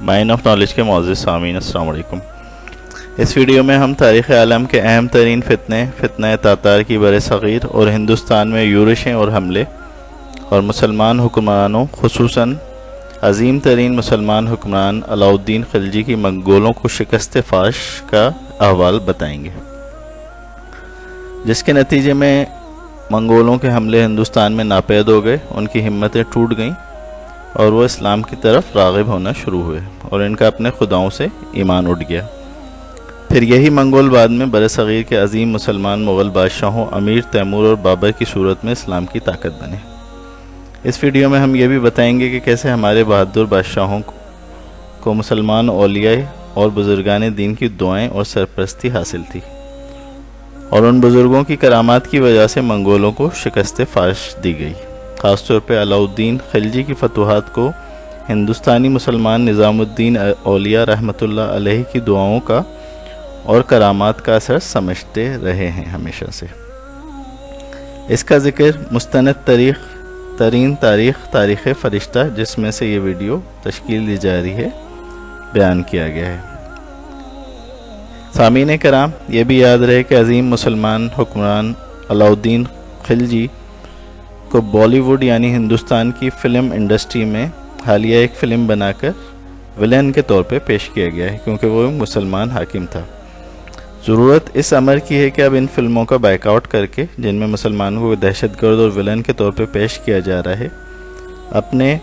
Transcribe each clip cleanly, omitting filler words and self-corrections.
Mine of knowledge کے معزز سامعین، السلام علیکم۔ اس ویڈیو میں ہم تاریخ عالم کے اہم ترین فتنہ تاتار کی بر صغیر اور ہندوستان میں یورشیں اور حملے اور مسلمان حکمرانوں، خصوصاً عظیم ترین مسلمان حکمران علاؤ الدین خلجی کی منگولوں کو شکست فاش کا احوال بتائیں گے، جس کے نتیجے میں منگولوں کے حملے ہندوستان میں ناپید ہو گئے، ان کی ہمتیں ٹوٹ گئیں اور وہ اسلام کی طرف راغب ہونا شروع ہوئے اور ان کا اپنے خداؤں سے ایمان اٹھ گیا۔ پھر یہی منگول بعد میں برصغیر کے عظیم مسلمان مغل بادشاہوں امیر تیمور اور بابر کی صورت میں اسلام کی طاقت بنے۔ اس ویڈیو میں ہم یہ بھی بتائیں گے کہ کیسے ہمارے بہادر بادشاہوں کو مسلمان اولیاء اور بزرگان دین کی دعائیں اور سرپرستی حاصل تھی، اور ان بزرگوں کی کرامات کی وجہ سے منگولوں کو شکست فاش دی گئی۔ خاص طور پہ علاؤ الدین خلجی کی فتوحات کو ہندوستانی مسلمان نظام الدین اولیاء رحمۃ اللہ علیہ کی دعاؤں کا اور کرامات کا اثر سمجھتے رہے ہیں ہمیشہ سے۔ اس کا ذکر مستند تاریخ فرشتہ، جس میں سے یہ ویڈیو تشکیل دی جا رہی ہے، بیان کیا گیا ہے۔ سامعین کرام، یہ بھی یاد رہے کہ عظیم مسلمان حکمران علاؤ الدین خلجی کو بالی ووڈ یعنی ہندوستان کی فلم انڈسٹری میں حالیہ ایک فلم بنا کر ولن کے طور پہ پیش کیا گیا ہے، کیونکہ وہ مسلمان حاکم تھا۔ ضرورت اس امر کی ہے کہ اب ان فلموں کا بائیک آؤٹ کر کے، جن میں مسلمانوں کو دہشت گرد اور ولن کے طور پہ پیش کیا جا رہا ہے، اپنے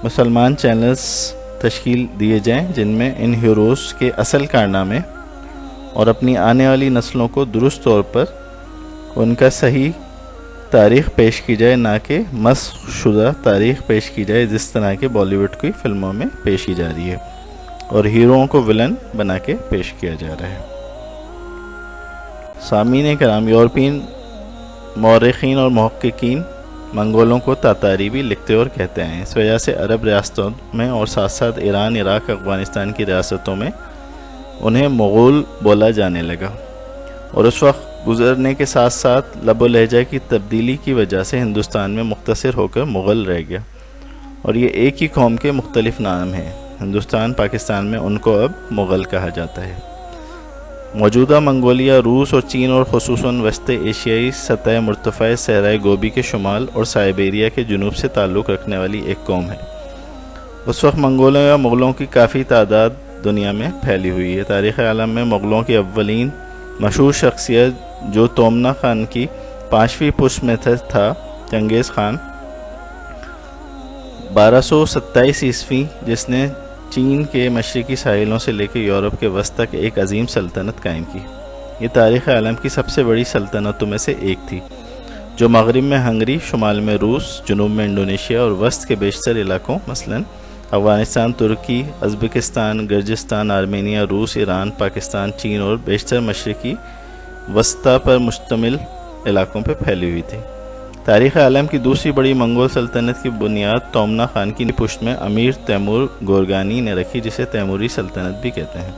مسلمان چینلز تشکیل دیے جائیں جن میں ان ہیروز کے اصل کارنامے اور اپنی آنے والی نسلوں کو درست طور پر ان کا صحیح تاریخ پیش کی جائے، نہ کہ مسخ شدہ تاریخ پیش کی جائے جس طرح کے بالی ووڈ کی فلموں میں پیش کی جا رہی ہے اور ہیروؤں کو ولن بنا کے پیش کیا جا رہا ہے۔ سامعین کرام، یورپین مورخین اور محققین منگولوں کو تاتاری بھی لکھتے اور کہتے ہیں۔ اس وجہ سے عرب ریاستوں میں اور ساتھ ساتھ ایران، عراق، افغانستان کی ریاستوں میں انہیں مغول بولا جانے لگا، اور اس وقت گزرنے کے ساتھ ساتھ لب و لہجہ کی تبدیلی کی وجہ سے ہندوستان میں مختصر ہو کر مغل رہ گیا، اور یہ ایک ہی قوم کے مختلف نام ہیں۔ ہندوستان، پاکستان میں ان کو اب مغل کہا جاتا ہے۔ موجودہ منگولیا روس اور چین اور خصوصاً وسط ایشیائی سطح مرتفع صحرائے گوبی کے شمال اور سائبیریا کے جنوب سے تعلق رکھنے والی ایک قوم ہے۔ اس وقت منگولوں یا مغلوں کی کافی تعداد دنیا میں پھیلی ہوئی ہے۔ تاریخ عالم میں مغلوں کی اولین مشہور شخصیت جو تومنا خان کی 5ویں پشت میں تھا، چنگیز خان 1227 عیسوی، جس نے چین کے مشرقی ساحلوں سے لے کے یورپ کے وسط تک ایک عظیم سلطنت قائم کی۔ یہ تاریخ عالم کی سب سے بڑی سلطنتوں میں سے ایک تھی، جو مغرب میں ہنگری، شمال میں روس، جنوب میں انڈونیشیا اور وسط کے بیشتر علاقوں مثلاً افغانستان، ترکی، ازبکستان، گرجستان، آرمینیا، روس، ایران، پاکستان، چین اور بیشتر مشرقی وسطی پر مشتمل علاقوں پہ پھیلی ہوئی تھی۔ تاریخ عالم کی دوسری بڑی منگول سلطنت کی بنیاد تومنا خان کی پشت میں امیر تیمور گورکانی نے رکھی، جسے تیموری سلطنت بھی کہتے ہیں۔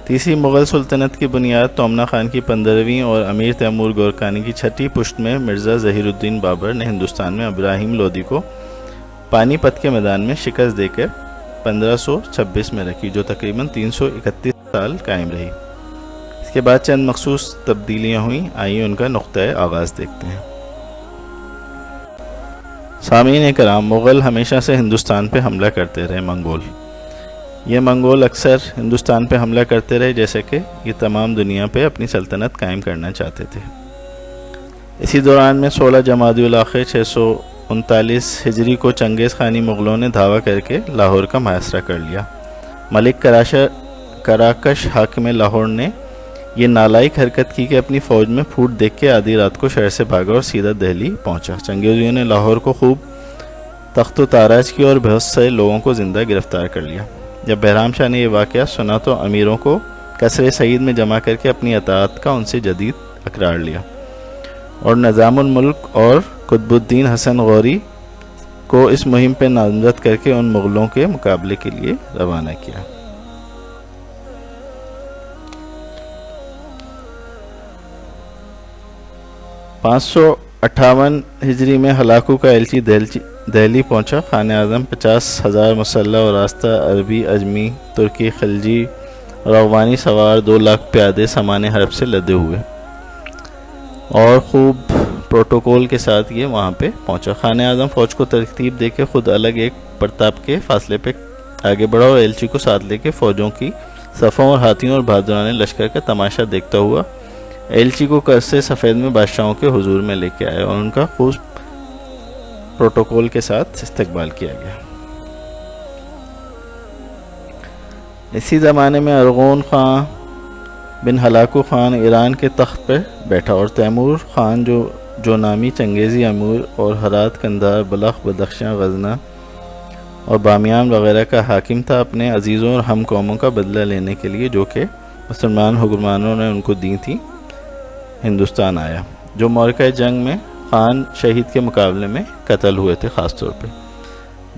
تیسری مغل سلطنت کی بنیاد تومنا خان کی 15ویں اور امیر تیمور گورکانی کی 6ٹھی پشت میں مرزا ظہیر الدین بابر نے ہندوستان میں ابراہیم لودھی کو پانی پت کے میدان میں شکست دے کر 1526 میں رکھی، جو تقریباً 331 سال قائم رہی۔ اس کے بعد چند مخصوص تبدیلیاں ہوئیں، آئیے ان کا نقطۂ آغاز دیکھتے ہیں۔ سامعین کرام، مغل ہمیشہ سے ہندوستان پہ حملہ کرتے رہے۔ یہ منگول اکثر ہندوستان پہ حملہ کرتے رہے، جیسے کہ یہ تمام دنیا پہ اپنی سلطنت قائم کرنا چاہتے تھے۔ اسی دوران میں 16 جمادی الاخر 639 ہجری کو چنگیز خانی مغلوں نے دھاوا کر کے لاہور کا محاصرہ کر لیا۔ ملک کراکش حاکم لاہور نے یہ نالائق حرکت کی کہ اپنی فوج میں پھوٹ دیکھ کے آدھی رات کو شہر سے بھاگا اور سیدھا دہلی پہنچا۔ چنگیزیوں نے لاہور کو خوب تخت و تاراج کیا اور بہت سے لوگوں کو زندہ گرفتار کر لیا۔ جب بہرام شاہ نے یہ واقعہ سنا تو امیروں کو قصر سعید میں جمع کر کے اپنی اطاعت کا ان سے جدید اقرار لیا، اور نظام الملک اور قطب الدین حسن غوری کو اس مہم پہ نامزد کر کے ان مغلوں کے مقابلے کے لیے روانہ کیا۔ 558 ہجری میں ہلاکو کا ایلچی دہلی پہنچا، خان اعظم 50,000 مسلح اور راستہ عربی، اجمی، ترکی، خلجی اور افغانی سوار 2 لاکھ پیادے سامان حرب سے لدے ہوئے اور خوب پروٹوکول کے ساتھ یہ وہاں پہ پہنچا۔ خان اعظم فوج کو ترتیب دے کے خود الگ ایک پرتاپ کے فاصلے پہ آگے بڑھا اور ایلچی کو ساتھ لے کے فوجوں کی صفوں اور ہاتھیوں اور بہادرانہ لشکر کا تماشا دیکھتا ہوا ایلچی کو قصر سفید میں بادشاہوں کے حضور میں لے کے آیا اور ان کا خوب پروٹوکول کے ساتھ استقبال کیا گیا۔ اسی زمانے میں ارغون خان بن ہلاکو خان ایران کے تخت پہ بیٹھا اور تیمور خان جو نامی چنگیزی امیر اور ہرات، کندھار، بلخ، بدخشاں، غزنہ اور بامیان وغیرہ کا حاکم تھا، اپنے عزیزوں اور ہم قوموں کا بدلہ لینے کے لیے جو کہ مسلمان حکمرانوں نے ان کو دی تھی، ہندوستان آیا۔ جو معرکہ جنگ میں خان شہید کے مقابلے میں قتل ہوئے تھے، خاص طور پہ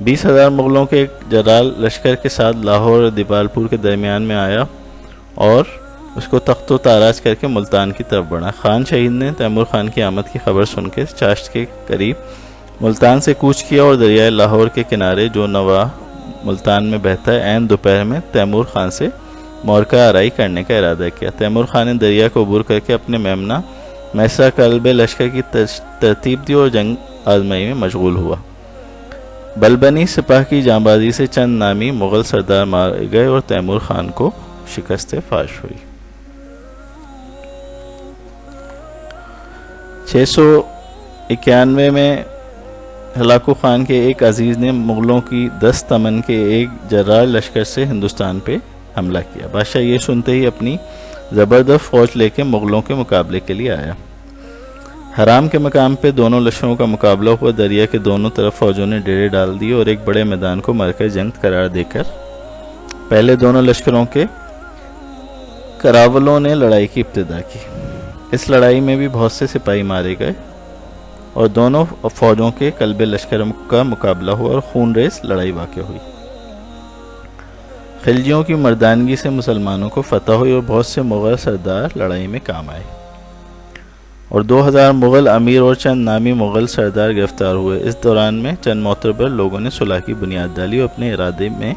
20,000 مغلوں کے ایک جرال لشکر کے ساتھ لاہور اور دیپالپور کے درمیان میں آیا اور اس کو تخت و تاراج کر کے ملتان کی طرف بڑھا۔ خان شہید نے تیمور خان کی آمد کی خبر سن کے چاشت کے قریب ملتان سے کوچ کیا اور دریائے لاہور کے کنارے جو نواح ملتان میں بہتا ہے، عین دوپہر میں تیمور خان سے معرکہ آرائی کرنے کا ارادہ کیا۔ تیمور خان نے دریا کو عبور کر کے اپنے میمنہ میسرہ قلب لشکر کی ترتیب دی اور جنگ آزمائی میں مشغول ہوا۔ بلبنی سپاہ کی جانبازی سے چند نامی مغل سردار مارے گئے اور تیمور خان کو شکست فاش ہوئی۔ 691 میں ہلاکو خان کے ایک عزیز نے مغلوں کی 10 تمن کے ایک جرار لشکر سے ہندوستان پہ حملہ کیا۔ بادشاہ یہ سنتے ہی اپنی زبردست فوج لے کے مغلوں کے مقابلے کے لیے آیا۔ حرام کے مقام پہ دونوں لشکروں کا مقابلہ ہوا۔ دریا کے دونوں طرف فوجوں نے ڈیرے ڈال دیے اور ایک بڑے میدان کو مرکز جنگ قرار دے کر پہلے دونوں لشکروں کے کراولوں نے لڑائی کی ابتدا کی۔ اس لڑائی میں بھی بہت سے سپاہی مارے گئے اور دونوں فوجوں کے قلب لشکر کا مقابلہ ہوا اور خون ریز لڑائی واقع ہوئی۔ خلجیوں کی مردانگی سے مسلمانوں کو فتح ہوئی اور بہت سے مغل سردار لڑائی میں کام آئے اور 2000 مغل امیر اور چند نامی مغل سردار گرفتار ہوئے۔ اس دوران میں چند معتبر لوگوں نے صلح کی بنیاد ڈالی اور اپنے ارادے میں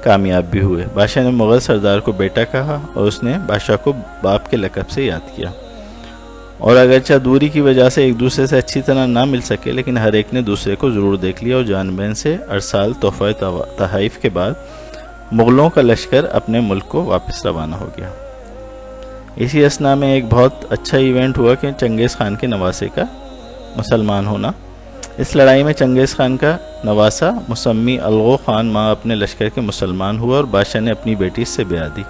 کامیاب بھی ہوئے۔ بادشاہ نے مغل سردار کو بیٹا کہا اور اس نے بادشاہ کو باپ کے لقب سے یاد کیا، اور اگرچہ دوری کی وجہ سے ایک دوسرے سے اچھی طرح نہ مل سکے لیکن ہر ایک نے دوسرے کو ضرور دیکھ لیا اور جان بین سے ارسال تحفہ تحائف کے بعد مغلوں کا لشکر اپنے ملک کو واپس روانہ ہو گیا۔ اسی اثنا میں ایک بہت اچھا ایونٹ ہوا کہ چنگیز خان کے نواسے کا مسلمان ہونا۔ اس لڑائی میں چنگیز خان کا نواسا مسمی الغو خان ماں اپنے لشکر کے مسلمان ہوا اور بادشاہ نے اپنی بیٹی سے بیعت دی۔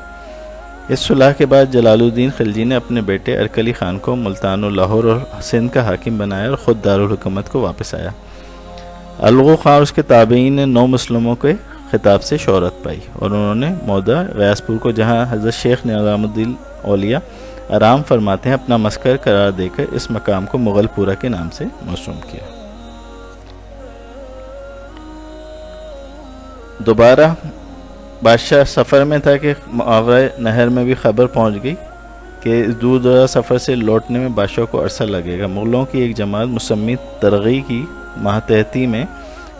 اس صلح کے بعد جلال الدین خلجی نے اپنے بیٹے ارکلی خان کو ملتان و لاہور اور سندھ کا حاکم بنایا اور خود دارالحکومت کو واپس آیا۔ الغو خان اور اس کے تابعین نے 9 مسلموں کے خطاب سے شہرت پائی اور انہوں نے مودہ غیاث پور کو، جہاں حضرت شیخ نظام الدین اولیاء آرام فرماتے ہیں، اپنا مسکن قرار دے کر اس مقام کو مغل پورہ کے نام سے موسوم کیا۔ دوبارہ بادشاہ سفر میں تھا کہ معاورہ نہر میں بھی خبر پہنچ گئی کہ اس دور دراز سفر سے لوٹنے میں بادشاہ کو عرصہ لگے گا۔ مغلوں کی ایک جماعت مسمی ترغی کی ماتحتی میں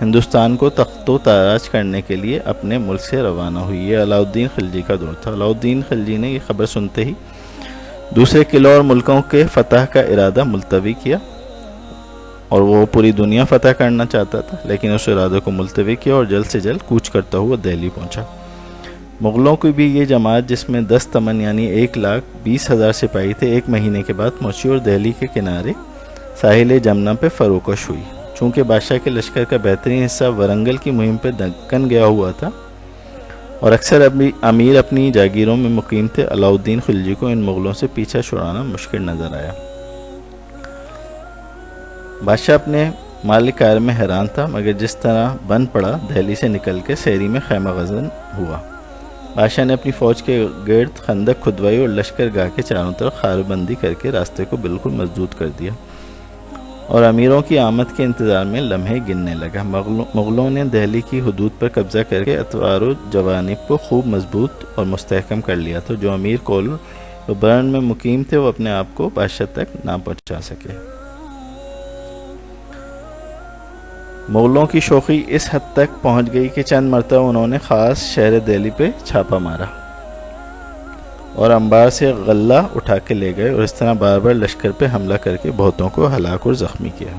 ہندوستان کو تخت و تاراج کرنے کے لیے اپنے ملک سے روانہ ہوئی۔ یہ علاء الدین خلجی کا دور تھا۔ علاء الدین خلجی نے یہ خبر سنتے ہی دوسرے قلعوں اور ملکوں کے فتح کا ارادہ ملتوی کیا، اور وہ پوری دنیا فتح کرنا چاہتا تھا، لیکن اس ارادے کو ملتوی کیا اور جلد سے جلد کوچ کرتا ہوا دہلی پہنچا۔ مغلوں کی بھی یہ جماعت، جس میں 10 تمن یعنی 1,20,000 سپاہی تھے، ایک مہینے کے بعد پہنچی اور دہلی کے کنارے ساحل جمنا پہ فروکش ہوئی۔ چونکہ بادشاہ کے لشکر کا بہترین حصہ ورنگل کی مہم پہ دکن گیا ہوا تھا اور اکثر امیر اپنی جاگیروں میں مقیم تھے، علاء الدین خلجی کو ان مغلوں سے پیچھا چھڑانا مشکل نظر آیا۔ بادشاہ اپنے مال کار میں حیران تھا، مگر جس طرح بن پڑا دہلی سے نکل کے سیری میں خیمہ غزن ہوا۔ بادشاہ نے اپنی فوج کے گرد خندق کھدوائی اور لشکر گاہ کے چاروں طرف خار بندی کر کے راستے کو بالکل مسدود کر دیا اور امیروں کی آمد کے انتظار میں لمحے گننے لگا۔ مغلوں نے دہلی کی حدود پر قبضہ کر کے اطوار و جوانب کو خوب مضبوط اور مستحکم کر لیا تھا۔ جو امیر کول و برن میں مقیم تھے وہ اپنے آپ کو بادشاہ تک نہ پہنچا سکے۔ مغلوں کی شوخی اس حد تک پہنچ گئی کہ چند مرتبہ انہوں نے خاص شہر دہلی پہ چھاپا مارا اور انبار سے غلہ اٹھا کے لے گئے، اور اس طرح بار بار لشکر پہ حملہ کر کے بہتوں کو ہلاک اور زخمی کیا۔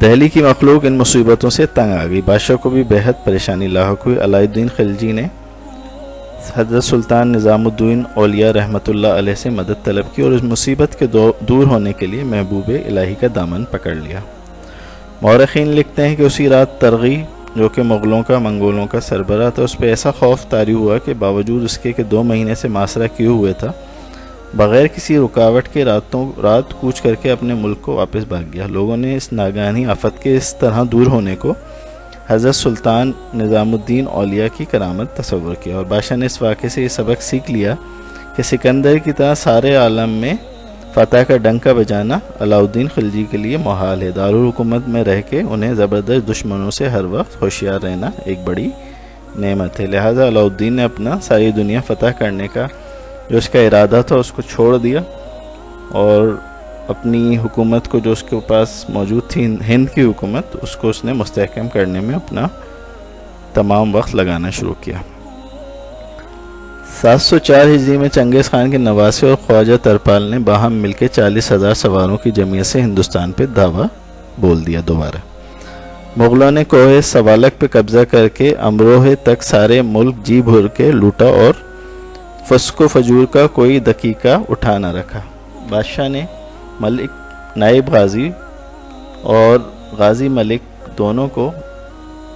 دہلی کی مخلوق ان مصیبتوں سے تنگ آ گئی، بادشاہ کو بھی بےحد پریشانی لاحق ہوئی۔ علاء الدین خلجی نے حضرت سلطان نظام الدین اولیاء رحمۃ اللہ علیہ سے مدد طلب کی اور اس مصیبت کے دور ہونے کے لیے محبوب الہی کا دامن پکڑ لیا۔ مورخین لکھتے ہیں کہ اسی رات ترغی جو کہ منگولوں کا سربراہ تھا، اس پہ ایسا خوف طاری ہوا کہ باوجود اس کے کہ 2 مہینے سے محاصرہ کیے ہوئے تھا، بغیر کسی رکاوٹ کے رات کوچ کر کے اپنے ملک کو واپس بھاگ گیا۔ لوگوں نے اس ناگہانی آفت کے اس طرح دور ہونے کو حضرت سلطان نظام الدین اولیاء کی کرامت تصور کیا، اور بادشاہ نے اس واقعے سے یہ سبق سیکھ لیا کہ سکندر کی طرح سارے عالم میں فتح کا ڈنکا بجانا علاء الدین خلجی کے لیے محال ہے۔ دارالحکومت میں رہ کے انہیں زبردست دشمنوں سے ہر وقت ہوشیار رہنا ایک بڑی نعمت ہے۔ لہٰذا علاء الدین نے اپنا ساری دنیا فتح کرنے کا جو اس کا ارادہ تھا اس کو چھوڑ دیا، اور اپنی حکومت کو جو اس کے پاس موجود تھی ہند کی حکومت، اس کو اس نے مستحکم کرنے میں اپنا تمام وقت لگانا شروع کیا۔ 704 ہجری میں چنگیز خان کے نواسے اور خواجہ ترپال نے باہم مل کے 40,000 سواروں کی جمعیت سے ہندوستان پہ دعویٰ بول دیا دوبارہ۔ مغلوں نے کوہ سوالک پہ قبضہ کر کے امروہ تک سارے ملک جی بھر کے لوٹا اور فسق و فجور کا کوئی دقیقہ اٹھا نہ رکھا۔ بادشاہ نے ملک نائب غازی اور غازی ملک دونوں کو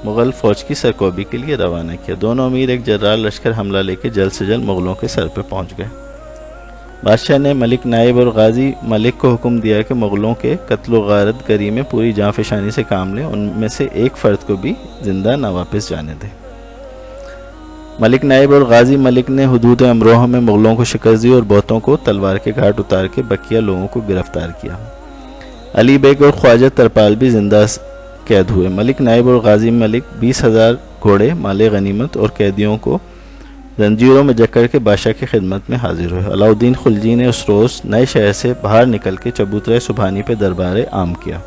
مغل فوج کی سرکوبی کے لیے روانہ کیا۔ دونوں امیر ایک جرار لشکر حملہ لے کے جلد سے جلد مغلوں کے سر پہ پہنچ گئے۔ بادشاہ نے ملک نائب اور غازی ملک کو حکم دیا کہ مغلوں کے قتل و غارت گری میں پوری جاں فشانی سے کام لیں، ان میں سے ایک فرد کو بھی زندہ نہ واپس جانے دیں۔ ملک نائب اور غازی ملک نے حدود امروہہ میں مغلوں کو شکست دی اور بہتوں کو تلوار کے گھاٹ اتار کے بقیہ لوگوں کو گرفتار کیا۔ علی بیگ اور خواجہ ترپال بھی زندہ قید ہوئے۔ ملک نائب اور غازی ملک 20,000 گھوڑے مال غنیمت اور قیدیوں کو زنجیروں میں جکڑ کے بادشاہ کی خدمت میں حاضر ہوئے۔ علاء الدین خلجی نے اس روز نئے شہر سے باہر نکل کے چبوترہ سبحانی پہ دربار عام کیا۔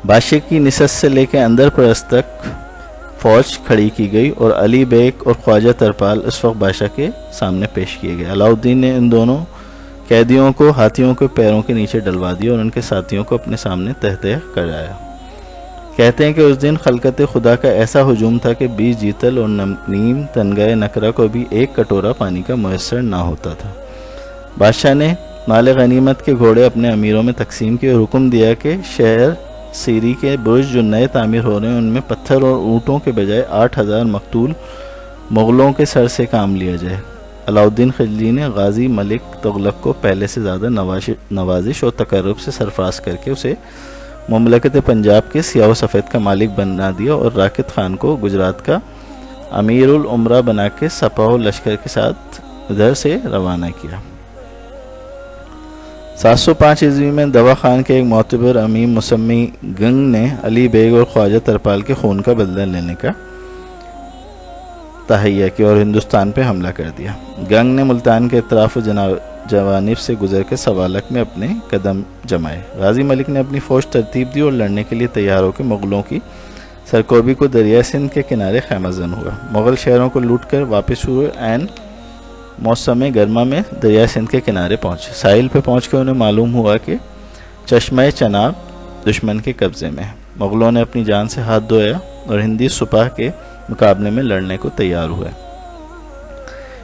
بادشاہ کی نشست سے لے کے اندر پرست تک فوج کھڑی کی گئی اور علی بیگ اور خواجہ ترپال اس وقت بادشاہ کے سامنے پیش کیے گئے۔ علاء الدین نے ان دونوں قیدیوں کو ہاتھیوں کے پیروں کے نیچے ڈلوا دیا اور ان کے ساتھیوں کو اپنے سامنے تہتہ کرایا۔ کہتے ہیں کہ اس دن خلقت خدا کا ایسا ہجوم تھا کہ 20 جیتل اور نیم تنگائے نکرہ کو بھی ایک کٹورا پانی کا میسر نہ ہوتا تھا۔ بادشاہ نے مال غنیمت کے گھوڑے اپنے امیروں میں تقسیم کیے اور حکم دیا کہ شہر سیری کے برج جو نئے تعمیر ہو رہے ہیں ان میں پتھر اور اونٹوں کے بجائے 8,000 مقتول مغلوں کے سر سے کام لیا جائے۔ علاء الدین خلجی نے غازی ملک تغلق کو پہلے سے زیادہ نوازش اور تقرب سے سرفراز کر کے اسے مملکت پنجاب کے سیاہ و سفید کا مالک بنا دیا اور راکت خان کو گجرات کا امیر العمرہ بنا کے سپاہ و لشکر کے ساتھ ادھر سے روانہ کیا۔ 705 عیسوی میں دوا خان کے ایک معتبر امیم مسمی گنگ نے علی بیگ اور خواجہ ترپال کے خون کا بدلہ لینے کا تہیہ کیا اور ہندوستان پہ حملہ کر دیا۔ گنگ نے ملتان کے اطراف و جوانب سے گزر کے سوالک میں اپنے قدم جمائے۔ غازی ملک نے اپنی فوج ترتیب دی اور لڑنے کے لیے تیار ہو کے مغلوں کی سرکوبی کو دریائے سندھ کے کنارے خیمہ زن ہوا۔ مغل شہروں کو لوٹ کر واپس ہوئے عین موسم گرما میں دریائے سندھ کے کنارے پہنچے۔ ساحل پہ پہنچ کے انہیں معلوم ہوا کہ چشمہ چناب دشمن کے قبضے میں ہے۔ مغلوں نے اپنی جان سے ہاتھ دھویا اور ہندی سپاہ کے مقابلے میں لڑنے کو تیار ہوئے۔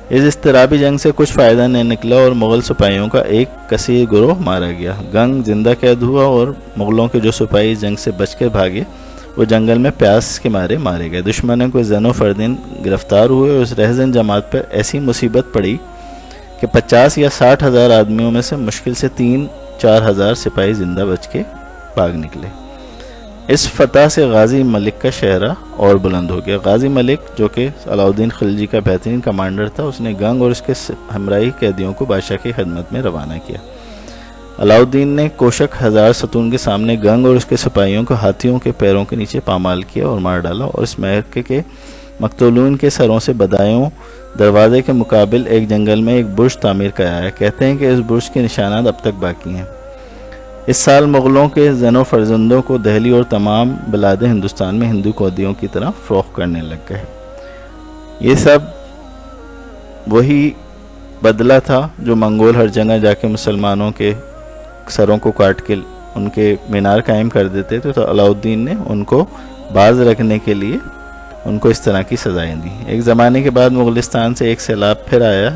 اس اضطرابی جنگ سے کچھ فائدہ نہیں نکلا اور مغل سپاہیوں کا ایک کثیر گروہ مارا گیا۔ گنگ زندہ قید ہوا اور مغلوں کے جو سپاہی اس جنگ سے بچ کر بھاگے وہ جنگل میں پیاس کے مارے مارے گئے۔ دشمنوں کو زن و فردین گرفتار ہوئے اور اس رہزن جماعت پر ایسی مصیبت پڑی کہ 50 یا 60 ہزار آدمیوں میں سے مشکل سے 3-4 ہزار سپاہی زندہ بچ کے بھاگ نکلے۔ اس فتح سے غازی ملک کا شہرہ اور بلند ہو گیا۔ غازی ملک جو کہ علاء الدین خلجی کا بہترین کمانڈر تھا، اس نے گنگ اور اس کے ہمراہی قیدیوں کو بادشاہ کی خدمت میں روانہ کیا۔ علاء الدین نے کوشک 1000 ستون کے سامنے گنگ اور اس کے سپاہیوں کو ہاتھیوں کے پیروں کے نیچے پامال کیا اور مار ڈالا اور اس معرکے کے مقتولین کے سروں سے بدایوں دروازے کے مقابل ایک جنگل میں ایک برج تعمیر کرایا۔ کہتے ہیں کہ اس برج کے نشانات اب تک باقی ہیں۔ اس سال مغلوں کے زن و فرزندوں کو دہلی اور تمام بلاد ہندوستان میں ہندو قیدیوں کی طرح فروخت کرنے لگ گئے۔ یہ سب وہی بدلہ تھا جو منگول ہر جگہ جا کے مسلمانوں کے سروں کو کاٹ کے ان کے مینار قائم کر دیتے تھے، تو علاؤ الدین نے ان کو باز رکھنے کے لیے ان کو اس طرح کی سزائیں دی۔ ایک زمانے کے بعد مغلستان سے ایک سیلاب پھر آیا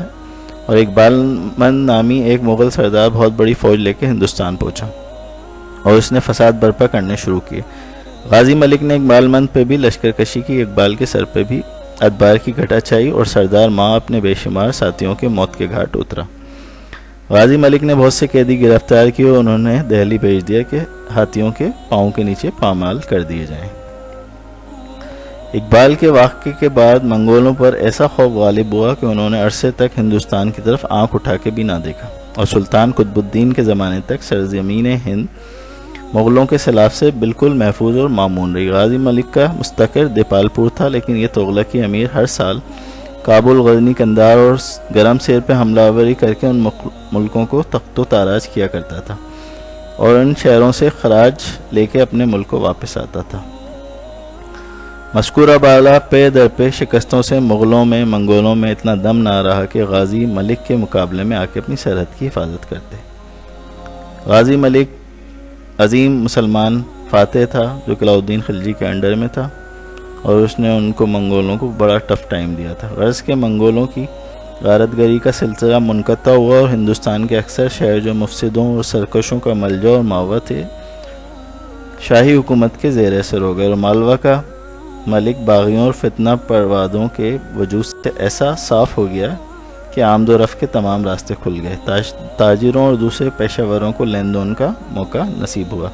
اور اقبال مند نامی ایک مغل سردار بہت بڑی فوج لے کے ہندوستان پہنچا اور اس نے فساد برپا کرنے شروع کیے۔ غازی ملک نے اقبال مند پہ بھی لشکر کشی کی، اقبال کے سر پہ بھی ادبار کی گھٹا چھائی اور سردار ماں اپنے بے شمار ساتھیوں کے موت کے گھاٹ اترا۔ غازی ملک نے بہت سے قیدی گرفتار کیے اور انہوں نے دہلی بھیج دیا کہ ہاتھیوں کے پاؤں کے نیچے پامال کر دیے جائیں۔ اقبال کے واقعے کے بعد منگولوں پر ایسا خوف غالب ہوا کہ انہوں نے عرصے تک ہندوستان کی طرف آنکھ اٹھا کے بھی نہ دیکھا، اور سلطان قطب الدین کے زمانے تک سرزمین ہند مغلوں کے سیلاب سے بالکل محفوظ اور مامون رہی۔ غازی ملک کا مستقر دیپال پور تھا، لیکن یہ تغلقی امیر ہر سال کابل، غزنی، قندھار اور گرم سیر پہ حملہ آوری کر کے ان ملکوں کو تخت و تاراج کیا کرتا تھا اور ان شہروں سے خراج لے کے اپنے ملک کو واپس آتا تھا۔ مذکورہ بالا پے در پے شکستوں سے مغلوں میں منگولوں میں اتنا دم نہ رہا کہ غازی ملک کے مقابلے میں آ کے اپنی سرحد کی حفاظت کرتے۔ غازی ملک عظیم مسلمان فاتح تھا جو علاؤ الدین خلجی کے انڈر میں تھا، اور اس نے ان کو منگولوں کو بڑا ٹف ٹائم دیا تھا۔ غرض کے منگولوں کی غارت گری کا سلسلہ منقطع ہوا اور ہندوستان کے اکثر شہر جو مفسدوں اور سرکشوں کا ملجا اور ماوا تھے، شاہی حکومت کے زیر اثر ہو گئے، اور مالوا کا ملک باغیوں اور فتنہ پروادوں کے وجود سے ایسا صاف ہو گیا کہ آمد و رفت کے تمام راستے کھل گئے۔ تاجروں اور دوسرے پیشہ وروں کو لین دین کا موقع نصیب ہوا،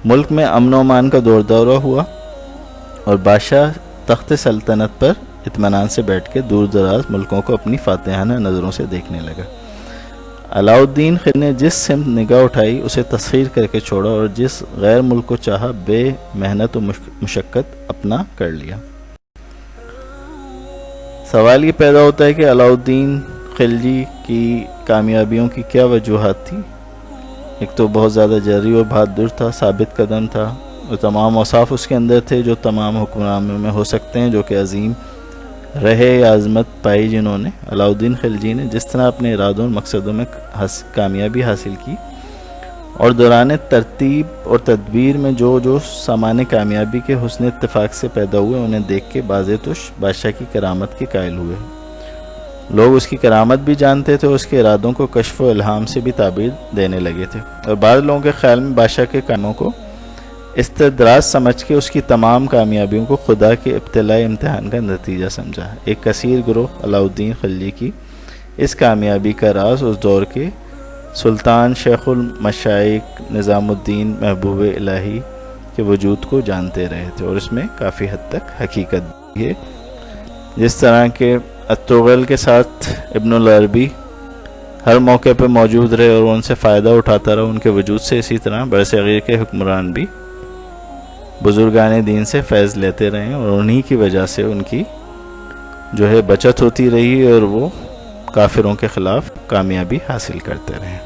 ملک میں امن و امان کا دور دورہ ہوا، اور بادشاہ تخت سلطنت پر اطمینان سے بیٹھ کے دور دراز ملکوں کو اپنی فاتحانہ نظروں سے دیکھنے لگا۔ علاؤ الدین خلجی نے جس سمت نگاہ اٹھائی اسے تسخیر کر کے چھوڑا، اور جس غیر ملک کو چاہا بے محنت و مشقت اپنا کر لیا۔ سوال یہ پیدا ہوتا ہے کہ علاؤ الدین خلجی کی کامیابیوں کی کیا وجوہات تھی؟ ایک تو بہت زیادہ جرأت اور بہادر تھا، ثابت قدم تھا، اور تمام اوصاف اس کے اندر تھے جو تمام حکمرانوں میں ہو سکتے ہیں، جو کہ عظیم رہے یا عظمت پائی جنہوں نے۔ علاؤ الدین خلجی نے جس طرح اپنے ارادوں اور مقصدوں میں کامیابی حاصل کی، اور دوران ترتیب اور تدبیر میں جو سامان کامیابی کے حسن اتفاق سے پیدا ہوئے، انہیں دیکھ کے باز توش بادشاہ کی کرامت کے قائل ہوئے۔ لوگ اس کی کرامت بھی جانتے تھے اور اس کے ارادوں کو کشف و الہام سے بھی تعبیر دینے لگے تھے، اور بعض لوگوں کے خیال میں بادشاہ کے کاموں کو استدراج سمجھ کے اس کی تمام کامیابیوں کو خدا کے ابتلائی امتحان کا نتیجہ سمجھا۔ ایک کثیر گروہ علاؤ الدین خلجی کی اس کامیابی کا راز اس دور کے سلطان شیخ المشائخ نظام الدین محبوب الہی کے وجود کو جانتے رہے تھے، اور اس میں کافی حد تک حقیقت بھی ہے۔ جس طرح کہ الطغرل کے ساتھ ابن العربی ہر موقع پہ موجود رہے اور ان سے فائدہ اٹھاتا رہا ان کے وجود سے، اسی طرح برصغیر کے حکمران بھی بزرگان دین سے فیض لیتے رہے، اور انہی کی وجہ سے ان کی بچت ہوتی رہی اور وہ کافروں کے خلاف کامیابی حاصل کرتے رہے۔